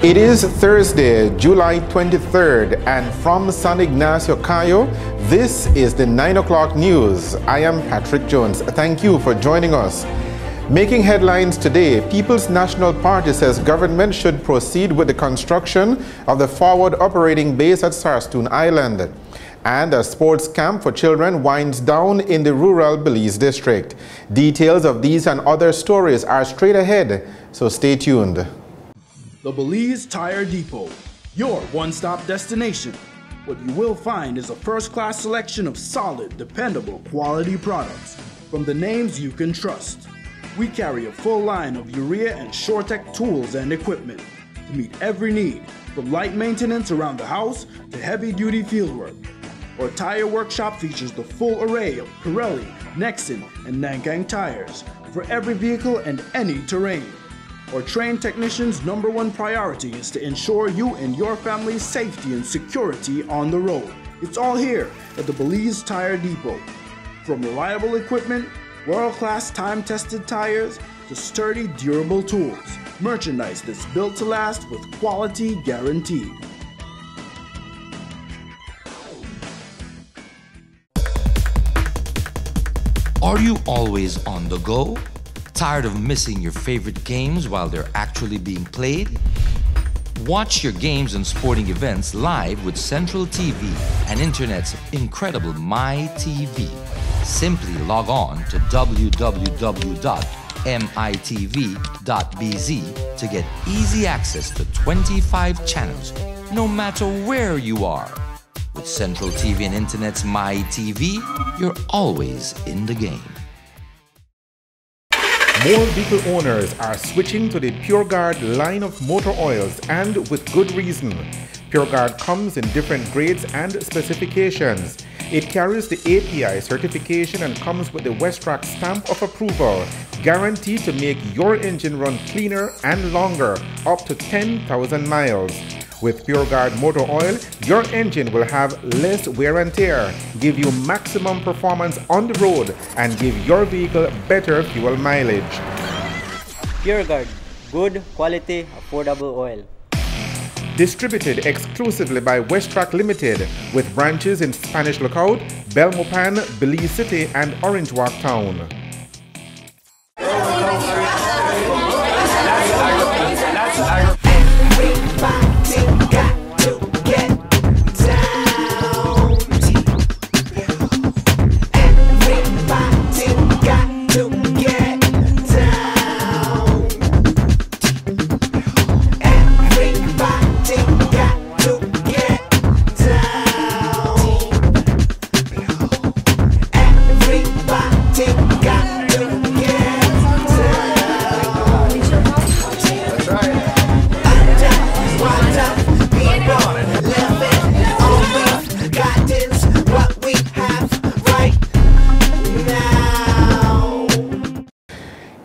It is Thursday, July 23rd, and from San Ignacio, Cayo, this is the 9 o'clock news. I am Patrick Jones. Thank you for joining us. Making headlines today, People's National Party says government should proceed with the construction of the forward operating base at Sarstoon Island. And a sports camp for children winds down in the rural Belize district. Details of these and other stories are straight ahead, so stay tuned. The Belize Tire Depot, your one-stop destination. What you will find is a first-class selection of solid, dependable, quality products from the names you can trust. We carry a full line of urea and Shortec tools and equipment to meet every need, from light maintenance around the house to heavy-duty fieldwork. Our tire workshop features the full array of Pirelli, Nexen, and Nankang tires for every vehicle and any terrain. Our trained technicians' #1 priority is to ensure you and your family's safety and security on the road. It's all here at the Belize Tire Depot. From reliable equipment, world-class time-tested tires, to sturdy, durable tools. Merchandise that's built to last with quality guaranteed. Are you always on the go? Tired of missing your favorite games while they're actually being played? Watch your games and sporting events live with Central TV and Internet's incredible MyTV. Simply log on to www.mitv.bz to get easy access to 25 channels, no matter where you are. With Central TV and Internet's MyTV, you're always in the game. More vehicle owners are switching to the PureGuard line of motor oils, and with good reason. PureGuard comes in different grades and specifications. It carries the API certification and comes with the Westrac stamp of approval, guaranteed to make your engine run cleaner and longer, up to 10,000 miles. With PureGuard motor oil, your engine will have less wear and tear, give you maximum performance on the road, and give your vehicle better fuel mileage. PureGuard, good quality, affordable oil. Distributed exclusively by Westrac Limited, with branches in Spanish Lookout, Belmopan, Belize City, and Orange Walk Town.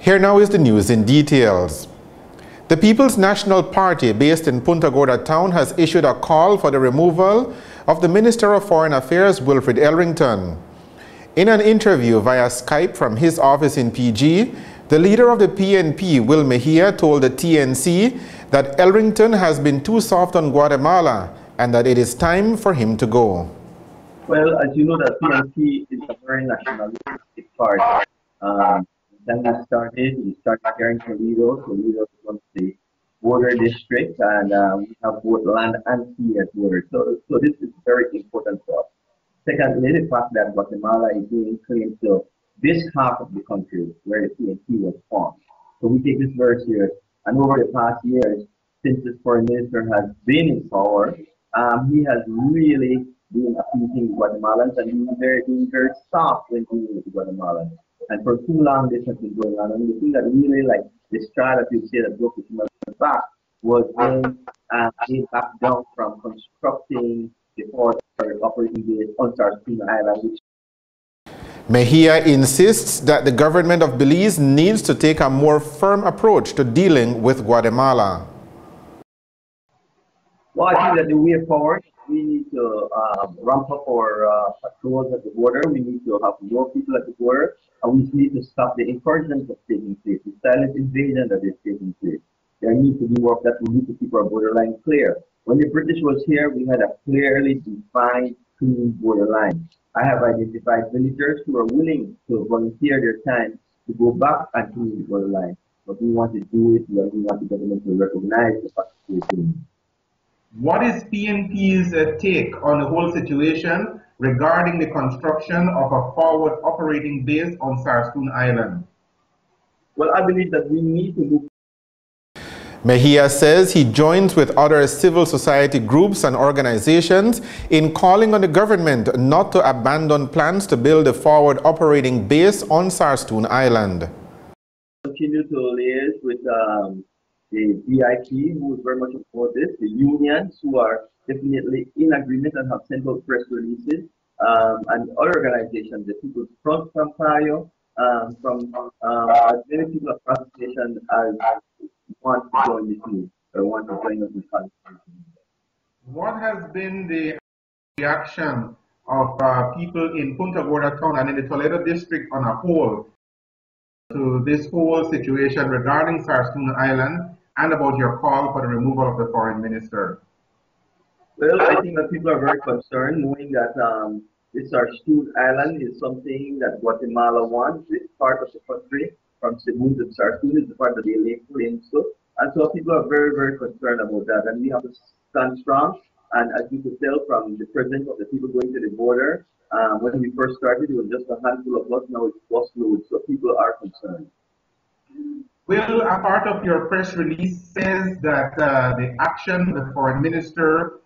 Here now is the news in details. The People's National Party, based in Punta Gorda town, has issued a call for the removal of the Minister of Foreign Affairs, Wilfred Elrington. In an interview via Skype from his office in PG, the leader of the PNP, Will Mejia, told the TNC that Elrington has been too soft on Guatemala and that it is time for him to go. Well, as you know, the PNP is a very nationalistic party. Then we started here in Toledo. Toledo is one of the border districts, and we have both land and sea as borders. So this is very important for us. Secondly, the fact that Guatemala is doing claims to this half of the country where the PNP was formed. So we take this very serious. And over the past years, since this foreign minister has been in power, he has really been appeasing Guatemalans and being very soft when dealing with the Guatemalans. And for too long, this has been going on. And the thing that really, like, the straw that you say that broke the back was when he backed down from constructing the forward operating base on Sarstoon Island. Mejia insists that the government of Belize needs to take a more firm approach to dealing with Guatemala. Well, I think that the way forward, we need to ramp up our patrols at the border. We need to have more people at the border. And we need to stop the incursions that's taking place, the silent invasion that is taking place. there needs to be work that we need to keep our borderline clear. When the British was here, we had a clearly defined, clean borderline. I have identified villagers who are willing to volunteer their time to go back and clean the borderline. But we want to do it, we want the government to recognize the fact that we're doing it. What is PNP's take on the whole situation regarding the construction of a forward operating base on Sarstoon Island? Well, I believe that we need to move. Mejia says he joins with other civil society groups and organizations in calling on the government not to abandon plans to build a forward operating base on Sarstoon Island. Continue to liaise with the BIP, who is very much about this, the unions who are definitely in agreement and have sent out press releases, and other organizations, the People's Front from Payo, from as many people across the nation as want to join this move, or want to join us in this conversation. What has been the reaction of people in Punta Gorda town and in the Toledo district on a whole to this whole situation regarding Sarstoon Island and about your call for the removal of the foreign minister? Well, I think that people are very concerned knowing that this Sarstoon Island is something that Guatemala wants. This part of the country from Cebu to Sarstoon is the part that they lay claim to. And so people are very, very concerned about that. And we have to stand strong. And as you could tell from the presence of the people going to the border, when we first started, it was just a handful of us. Now it's busloads. So people are concerned. Well, a part of your press release says that the action of the foreign minister,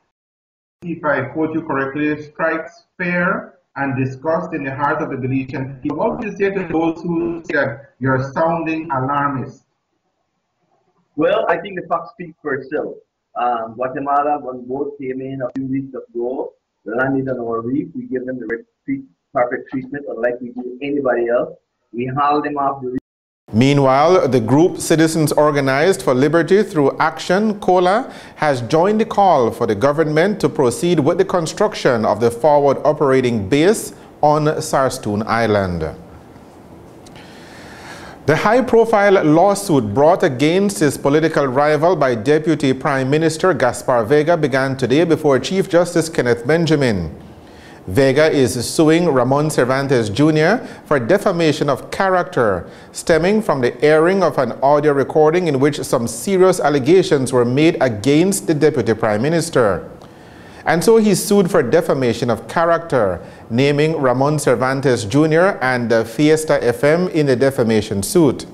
if I quote you correctly, strikes fear and disgust in the heart of the Galician people. What would you say to those who say that you're sounding alarmist? Well, I think the facts speak for itself. Guatemala, when both came in a few weeks ago, landed on our reef. We gave them the perfect treatment, unlike we do anybody else. We hauled them off the reef. Meanwhile, the group Citizens Organized for Liberty through Action, COLA, has joined the call for the government to proceed with the construction of the forward operating base on Sarstoon Island. The high-profile lawsuit brought against his political rival by Deputy Prime Minister Gaspar Vega began today before Chief Justice Kenneth Benjamin. Vega is suing Ramon Cervantes Jr. for defamation of character, stemming from the airing of an audio recording in which some serious allegations were made against the Deputy Prime Minister. And so he sued for defamation of character, naming Ramon Cervantes Jr. and Fiesta FM in the defamation suit.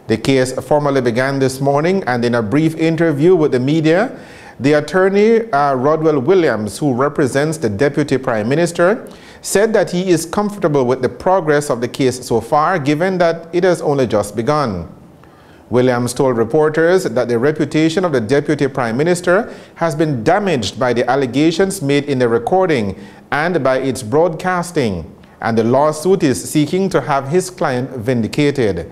The case formally began this morning, and in a brief interview with the media, the attorney, Rodwell Williams, who represents the Deputy Prime Minister, said that he is comfortable with the progress of the case so far, given that it has only just begun. Williams told reporters that the reputation of the Deputy Prime Minister has been damaged by the allegations made in the recording and by its broadcasting, and the lawsuit is seeking to have his client vindicated.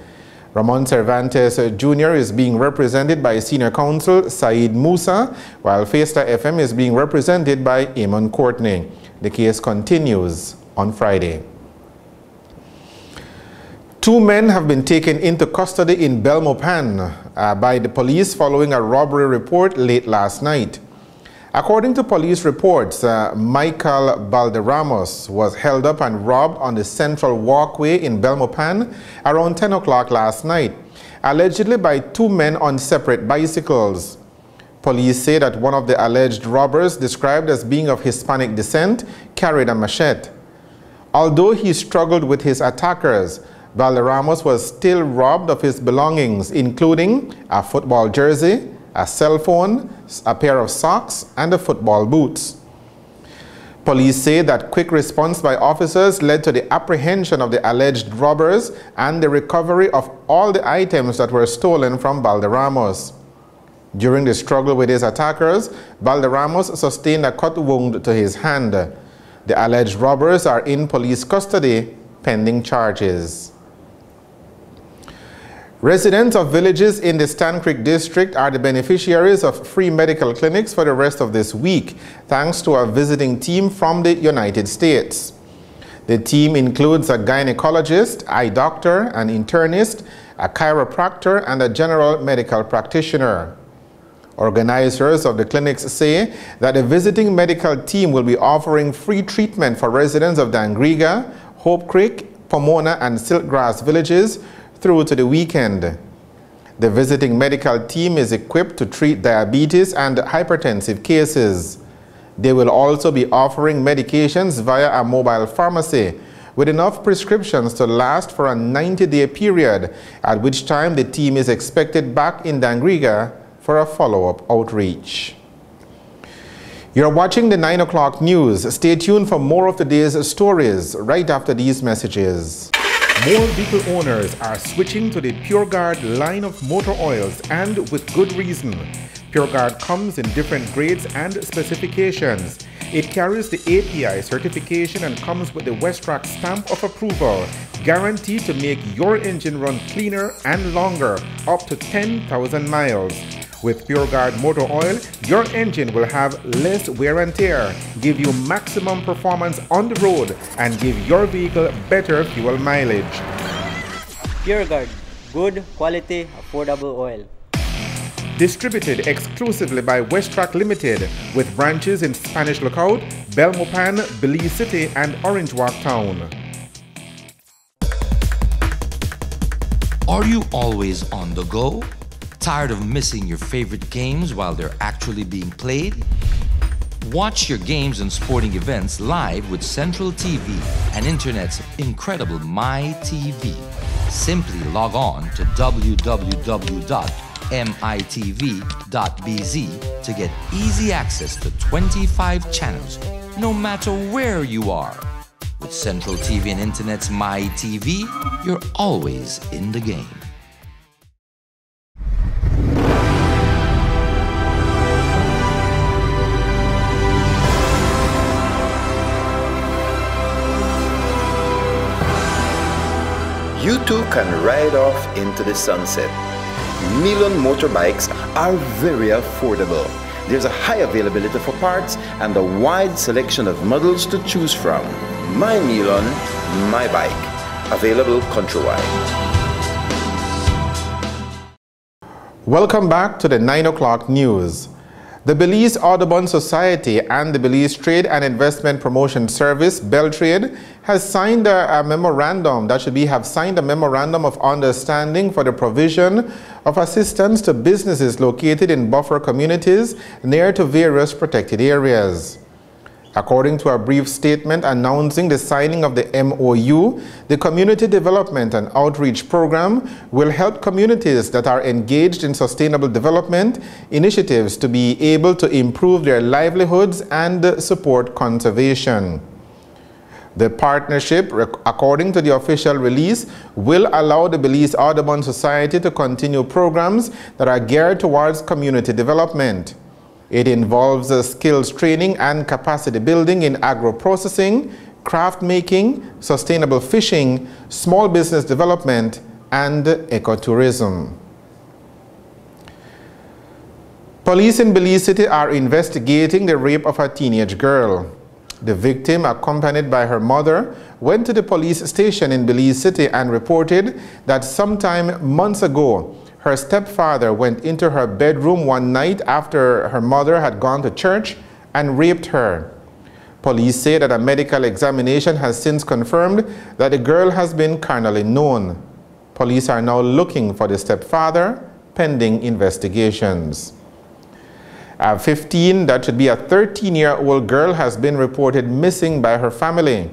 Ramon Cervantes Jr. is being represented by senior counsel Saeed Musa, while Fiesta FM is being represented by Eamon Courtney. The case continues on Friday. 2 men have been taken into custody in Belmopan by the police following a robbery report late last night. According to police reports, Michael Balderramos was held up and robbed on the central walkway in Belmopan around 10 o'clock last night, allegedly by 2 men on separate bicycles. Police say that one of the alleged robbers, described as being of Hispanic descent, carried a machete. Although he struggled with his attackers, Balderramos was still robbed of his belongings, including a football jersey, a cell phone, a pair of socks, and a football boots. Police say that quick response by officers led to the apprehension of the alleged robbers and the recovery of all the items that were stolen from Balderramos. During the struggle with his attackers, Balderramos sustained a cut wound to his hand. The alleged robbers are in police custody pending charges. Residents of villages in the Stan Creek district are the beneficiaries of free medical clinics for the rest of this week, thanks to a visiting team from the United States. The team includes a gynecologist, eye doctor, an internist, a chiropractor, and a general medical practitioner. Organizers of the clinics say that the visiting medical team will be offering free treatment for residents of Dangriga, Hope Creek, Pomona, and Siltgrass villages through to the weekend. The visiting medical team is equipped to treat diabetes and hypertensive cases. They will also be offering medications via a mobile pharmacy with enough prescriptions to last for a 90-day period, at which time the team is expected back in Dangriga for a follow-up outreach. You're watching the 9 o'clock news. Stay tuned for more of today's stories right after these messages. More vehicle owners are switching to the PureGuard line of motor oils, and with good reason. PureGuard comes in different grades and specifications. It carries the API certification and comes with the Westrac stamp of approval, guaranteed to make your engine run cleaner and longer, up to 10,000 miles. With PureGuard motor oil, your engine will have less wear and tear, give you maximum performance on the road, and give your vehicle better fuel mileage. PureGuard, good quality, affordable oil. Distributed exclusively by Westrac Limited, with branches in Spanish Lookout, Belmopan, Belize City, and Orange Walk Town. Are you always on the go? Tired of missing your favorite games while they're actually being played? Watch your games and sporting events live with Central TV and Internet's incredible MyTV. Simply log on to www.mitv.bz to get easy access to 25 channels, no matter where you are. With Central TV and Internet's MyTV, you're always in the game. You too can ride off into the sunset. Milon motorbikes are very affordable. There's a high availability for parts and a wide selection of models to choose from. My Milon, my bike. Available countrywide. Welcome back to the 9 o'clock news. The Belize Audubon Society and the Belize Trade and Investment Promotion Service, Beltrade, has signed a memorandum have signed a memorandum of understanding for the provision of assistance to businesses located in buffer communities near to various protected areas. According to a brief statement announcing the signing of the MOU, the Community Development and Outreach Program will help communities that are engaged in sustainable development initiatives to be able to improve their livelihoods and support conservation. The partnership, according to the official release, will allow the Belize Audubon Society to continue programs that are geared towards community development. It involves skills training and capacity building in agro-processing, craft making, sustainable fishing, small business development, and ecotourism. Police in Belize City are investigating the rape of a teenage girl. The victim, accompanied by her mother, went to the police station in Belize City and reported that sometime months ago, her stepfather went into her bedroom one night after her mother had gone to church and raped her. Police say that a medical examination has since confirmed that the girl has been carnally known. Police are now looking for the stepfather, pending investigations. A 13-year-old girl has been reported missing by her family.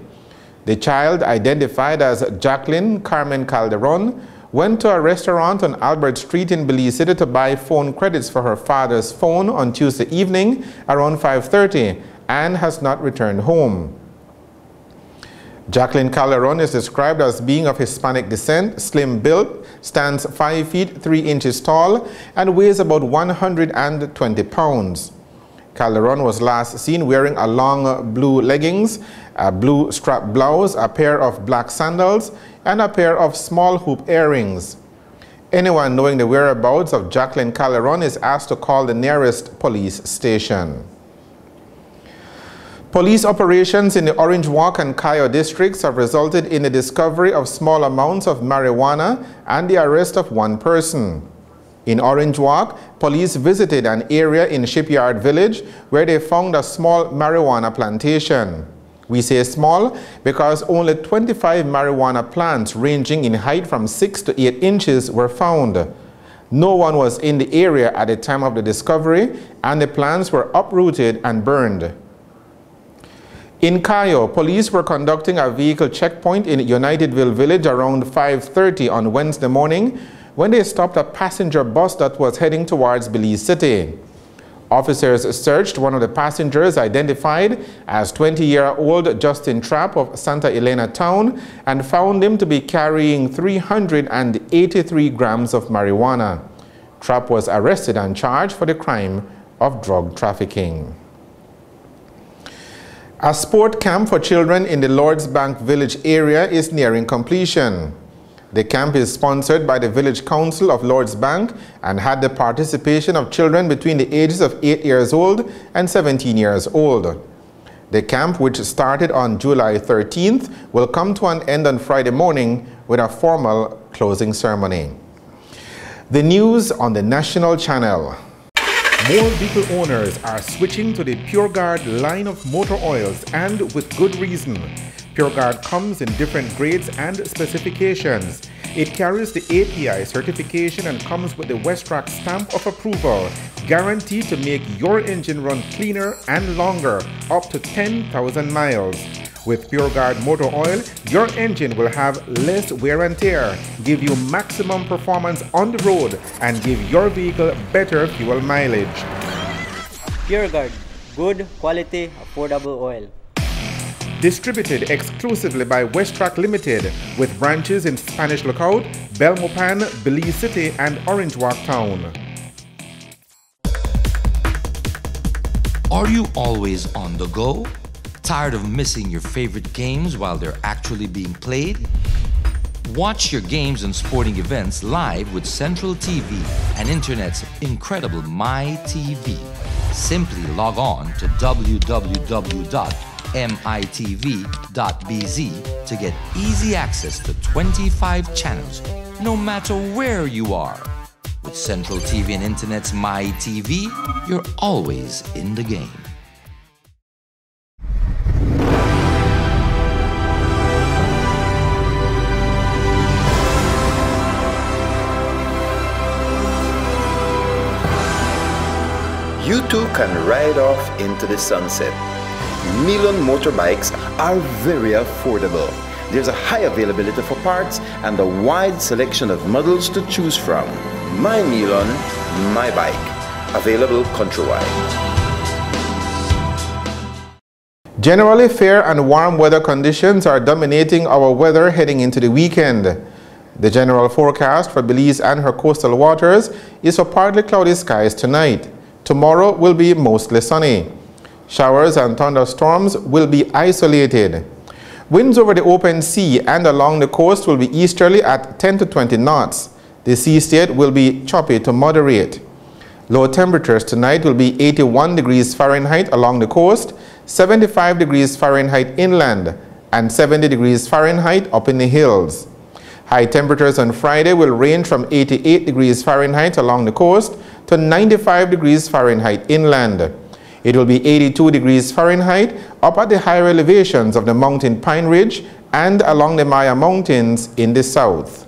The child, identified as Jacqueline Carmen Calderon, went to a restaurant on Albert Street in Belize City to buy phone credits for her father's phone on Tuesday evening around 5:30 and has not returned home. Jacqueline Calderon is described as being of Hispanic descent, slim built, stands 5 feet 3 inches tall, and weighs about 120 pounds. Calderon was last seen wearing a long blue leggings, a blue strap blouse, a pair of black sandals, and a pair of small hoop earrings. Anyone knowing the whereabouts of Jacqueline Calderon is asked to call the nearest police station. Police operations in the Orange Walk and Cayo districts have resulted in the discovery of small amounts of marijuana and the arrest of one person. In Orange Walk, police visited an area in Shipyard Village where they found a small marijuana plantation. We say small because only 25 marijuana plants ranging in height from 6 to 8 inches were found. No one was in the area at the time of the discovery, and the plants were uprooted and burned. In Cayo, police were conducting a vehicle checkpoint in Unitedville Village around 5:30 on Wednesday morning when they stopped a passenger bus that was heading towards Belize City. Officers searched one of the passengers, identified as 20-year-old Justin Trapp of Santa Elena Town, and found him to be carrying 383 grams of marijuana. Trapp was arrested and charged for the crime of drug trafficking. A sport camp for children in the Lords Bank Village area is nearing completion. The camp is sponsored by the Village Council of Lords Bank and had the participation of children between the ages of 8 years old and 17 years old. The camp, which started on July 13th, will come to an end on Friday morning with a formal closing ceremony. The news on the National Channel. More vehicle owners are switching to the PureGuard line of motor oils, and with good reason. PureGuard comes in different grades and specifications. It carries the API certification and comes with the Westrac stamp of approval, guaranteed to make your engine run cleaner and longer, up to 10,000 miles. With PureGuard motor oil, your engine will have less wear and tear, give you maximum performance on the road, and give your vehicle better fuel mileage. PureGuard, good quality, affordable oil. Distributed exclusively by Westrac Limited, with branches in Spanish Lookout, Belmopan, Belize City, and Orange Walk Town. Are you always on the go? Tired of missing your favorite games while they're actually being played? Watch your games and sporting events live with Central TV and Internet's incredible MyTV. Simply log on to www.mitv.bz to get easy access to 25 channels, no matter where you are. With Central TV and Internet's MyTV, you're always in the game. You too can ride off into the sunset. Milon motorbikes are very affordable. There's a high availability for parts and a wide selection of models to choose from. My Milon, my bike. Available countrywide. Generally fair and warm weather conditions are dominating our weather heading into the weekend. The general forecast for Belize and her coastal waters is for partly cloudy skies tonight. Tomorrow will be mostly sunny. Showers and thunderstorms will be isolated. Winds over the open sea and along the coast will be easterly at 10 to 20 knots. The sea state will be choppy to moderate. Low temperatures tonight will be 81 degrees Fahrenheit along the coast, 75 degrees Fahrenheit inland, and 70 degrees Fahrenheit up in the hills. High temperatures on Friday will range from 88 degrees Fahrenheit along the coast to 95 degrees Fahrenheit inland. It will be 82 degrees Fahrenheit up at the higher elevations of the mountain Pine Ridge and along the Maya Mountains in the south.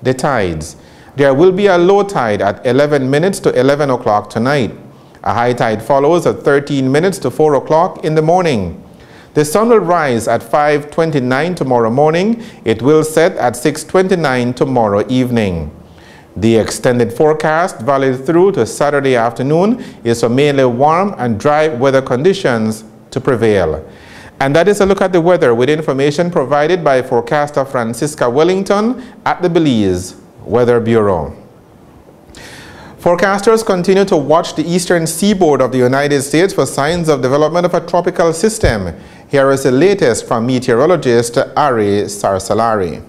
The tides. There will be a low tide at 11 minutes to 11 o'clock tonight. A high tide follows at 13 minutes to 4 o'clock in the morning. The sun will rise at 5:29 tomorrow morning. It will set at 6:29 tomorrow evening. The extended forecast, valid through to Saturday afternoon, is for mainly warm and dry weather conditions to prevail. And that is a look at the weather with information provided by forecaster Francisca Wellington at the Belize Weather Bureau. Forecasters continue to watch the eastern seaboard of the United States for signs of development of a tropical system. Here is the latest from meteorologist Ari Sarsalari.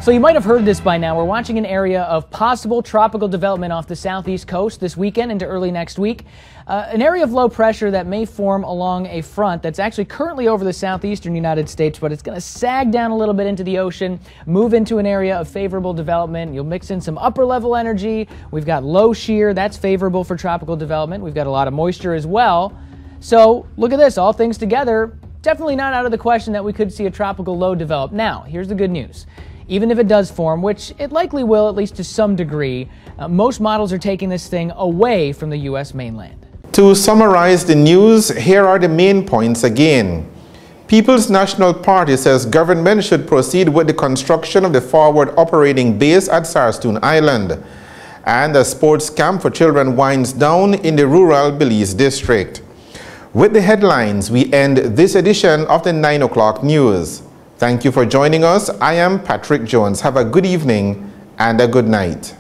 So you might have heard this by now. We're watching an area of possible tropical development off the southeast coast this weekend into early next week. An area of low pressure that may form along a front that's actually currently over the southeastern United States, but it's going to sag down a little bit into the ocean, move into an area of favorable development. You'll mix in some upper level energy. We've got low shear. That's favorable for tropical development. We've got a lot of moisture as well. So look at this, all things together, definitely not out of the question that we could see a tropical low develop. Now, here's the good news. Even if it does form, which it likely will, at least to some degree, most models are taking this thing away from the U.S. mainland. To summarize the news, here are the main points again. People's National Party says government should proceed with the construction of the forward operating base at Sarstoon Island. And a sports camp for children winds down in the rural Belize district. With the headlines, we end this edition of the 9 o'clock news. Thank you for joining us. I am Patrick Jones. Have a good evening and a good night.